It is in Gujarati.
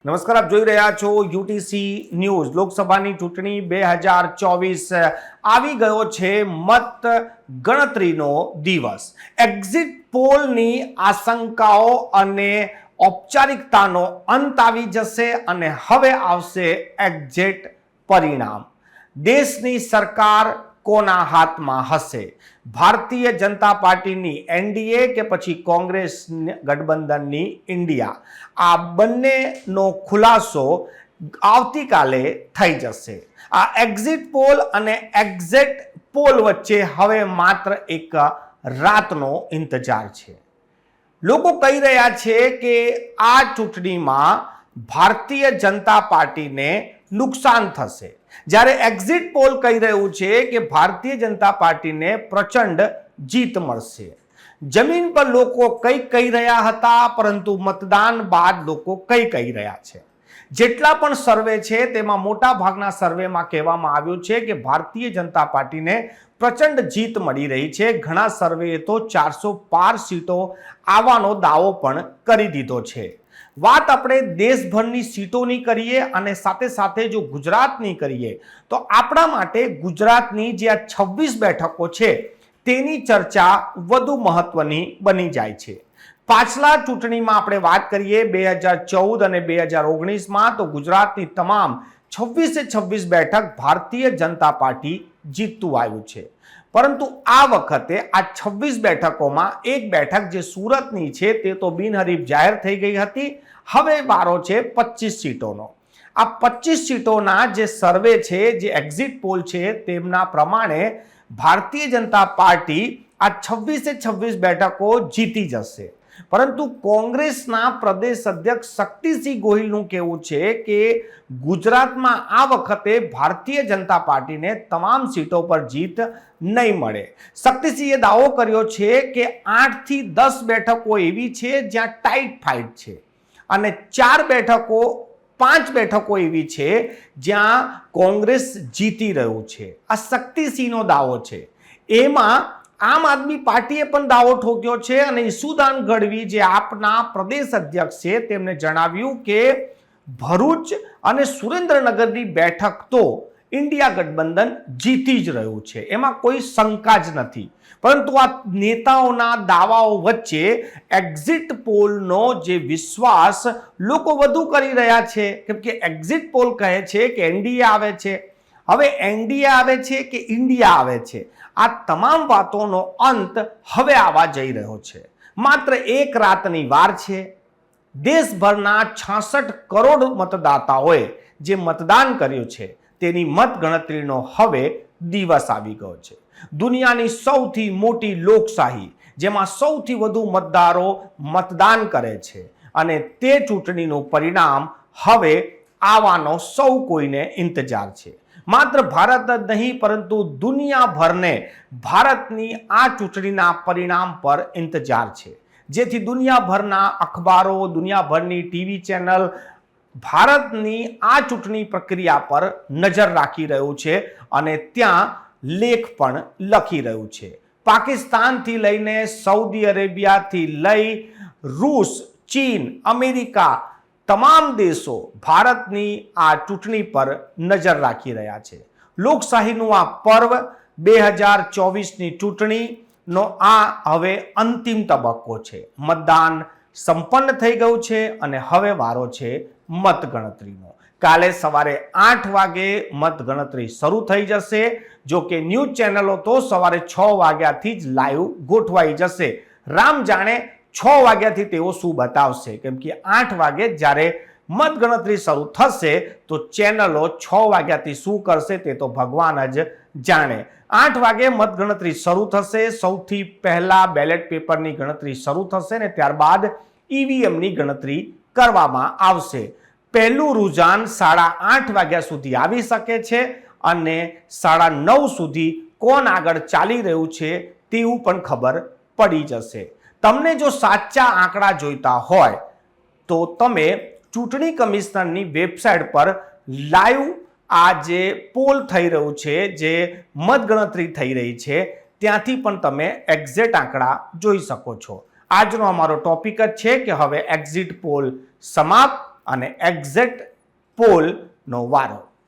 નમસ્કાર, આપ જોઈ રહ્યા છો યુટીસી ન્યૂઝ। લોકસભાની ચૂંટણી 2024 આવી ગયો છે, મત ગણતરીનો દિવસ। એક્ઝિટ પોલની આશંકાઓ અને ઔપચારિકતાનો અંત આવી જશે અને હવે આવશે એક્ઝિટ પરિણામ। દેશની સરકાર કોના હાથમાં હશે? ભારતીય જનતા પાર્ટીની એનડીએ કે પછી કોંગ્રેસ ગઠબંધનની ઇન્ડિયા? આ બંનેનો ખુલાસો આવતીકાલે થઈ જશે। આ એક્ઝિટ પોલ અને એક્ઝિટ પોલ વચ્ચે હવે માત્ર એક રાતનો ઇંતજાર છે। લોકો કહી રહ્યા છે કે આ ચૂંટણીમાં ભારતીય જનતા પાર્ટીને નુકસાન થશે, જ્યારે એક્ઝિટ પોલ કહી રહ્યું છે કે ભારતીય જનતા પાર્ટીને પ્રચંડ જીત મળશે। જમીન પર લોકો કંઈક કહી રહ્યા હતા, પરંતુ મતદાન બાદ લોકો કંઈ કહી રહ્યા છે। જેટલા પણ સર્વે છે તેમાં મોટા ભાગના સર્વેમાં કહેવામાં આવ્યું છે કે ભારતીય જનતા પાર્ટીને પ્રચંડ જીત મળી રહી છે। ઘણા સર્વેએ તો 400 પાર સીટો આવવાનો દાવો પણ કરી દીધો છે। વાત આપણે દેશભરની સીટોની કરીએ અને સાથે સાથે જો ગુજરાતની કરીએ તો આપણા માટે ગુજરાતની જે આ 26 બેઠકો છે તેની ચર્ચા વધુ મહત્વની બની જાય છે। પાછલા ચૂંટણીમાં આપણે વાત કરીએ 2014 અને 2019માં, તો ગુજરાતની તમામ 26 બેઠક ભારતીય જનતા પાર્ટી જીતતું આવ્યું છે। પરંતુ આ વખતે આ 26 બેઠકોમાં એક બેઠક જે સુરતની છે તે તો બિનહરીફ જાહેર થઈ ગઈ હતી। હવે વારો છે 25 સીટોનો। આ 25 સીટોના જે સર્વે છે, જે એક્ઝિટ પોલ છે, તેમના પ્રમાણે ભારતીય જનતા પાર્ટી આ 26 બેઠકો જીતી જશે। પરંતુ કોંગ્રેસના પ્રદેશ અધ્યક્ષ શક્તિસિંહ ગોહિલનું કહેવું છે કે ગુજરાતમાં આ વખતે ભારતીય જનતા પાર્ટીને તમામ સીટો પર જીત નહીં મળે। શક્તિસિંહે દાવો કર્યો છે કે 8 થી 10 બેઠકો એવી છે જ્યાં ટાઈટ ફાઇટ છે અને 5 બેઠકો એવી છે જ્યાં કોંગ્રેસ જીતી રહ્યું છે। આ શક્તિસિંહનો દાવો છે। એમાં આમ આદમી પાર્ટીએ પણ દાવો ઠોક્યો છે અને ઈસુદાન ગઢવી, જે આપના પ્રદેશ અધ્યક્ષ છે, તેમણે જણાવ્યું કે ભરૂચ અને સુરેન્દ્રનગરની બેઠક તો ઇન્ડિયા ગઠબંધન જીતી જ રહ્યું છે, એમાં કોઈ શંકા જ નથી। પરંતુ આ નેતાઓના દાવાઓ વચ્ચે એક્ઝિટ પોલનો જે વિશ્વાસ લોકો વધુ કરી રહ્યા છે, કેમ કે એક્ઝિટ પોલ કહે છે કે એનડીએ આવે છે। હવે એનડીએ આવે છે કે ઇન્ડિયા આવે છે, આ તમામ વાતોનો અંત હવે આવવા જઈ રહ્યો છે। માત્ર એક રાતની વાર છે। દેશભરના 66 કરોડ મતદાતાઓએ જે મતદાન કર્યું છે તેની મતગણતરીનો હવે દિવસ આવી ગયો છે। દુનિયાની સૌથી મોટી લોકશાહી, જેમાં સૌથી વધુ મતદારો મતદાન કરે છે, અને તે ચૂંટણીનું પરિણામ હવે આવવાનો સૌ કોઈને ઇંતજાર છે। માત્ર ભારત જ નહીં, પરંતુ દુનિયાભરને ભારતની આ ચૂંટણીના પરિણામ પર ઇંતજાર છે, જેથી દુનિયાભરના અખબારો, દુનિયાભરની ટીવી ચેનલ ભારતની આ ચૂંટણી પ્રક્રિયા પર નજર રાખી રહ્યું છે અને ત્યાં લેખ પણ લખી રહ્યું છે। પાકિસ્તાનથી લઈને સાઉદી અરેબિયાથી લઈ રૂસ, ચીન, અમેરિકા, તમામ દેશો ભારતની આ ચૂંટણી પર નજર રાખી રહ્યા છે। લોકશાહીનું આ પર્વ 2024ની ચૂંટણીનો આ હવે અંતિમ તબક્કો છે। મતદાન સંપન્ન થઈ ગયું છે અને હવે વારો છે મતગણતરીનો। કાલે સવારે 8 વાગે મતગણતરી શરૂ થઈ જશે। જો કે ન્યૂઝ ચેનલો તો સવારે 6 વાગ્યાથી જ લાઈવ ગોઠવાઈ જશે। રામ જાણે 6 વાગ્યાથી તેઓ શું બતાવશે, કેમ કે 8 વાગે જ્યારે મતગણતરી શરૂ થશે તો ચેનલો 6 વાગ્યાથી શું કરશે તે તો ભગવાન જ જાણે। 8 વાગે મતગણતરી શરૂ થશે। સૌથી પહેલા બેલેટ પેપરની ગણતરી શરૂ થશે ને ત્યારબાદ ઈવીએમની ગણતરી કરવામાં આવશે। પહેલું રુઝાન 8:30 વાગ્યા સુધી આવી શકે છે અને 9:30 સુધી કોણ આગળ ચાલી રહ્યું છે તેવું પણ ખબર પડી જશે। તમને જો સાચા આંકડા જોઈતા હોય તો તમે ચૂંટણી કમિશનરની વેબસાઇટ પર લાઈવ આ જે પોલ થઈ રહ્યું છે, જે મતગણતરી થઈ રહી છે, ત્યાંથી પણ તમે એક્ઝેક્ટ આંકડા જોઈ શકો છો। આજનો અમારો ટોપિક જ છે કે હવે એક્ઝિટ પોલ સમાપ્ત અને એક્ઝેક્ટ પોલનો વારો.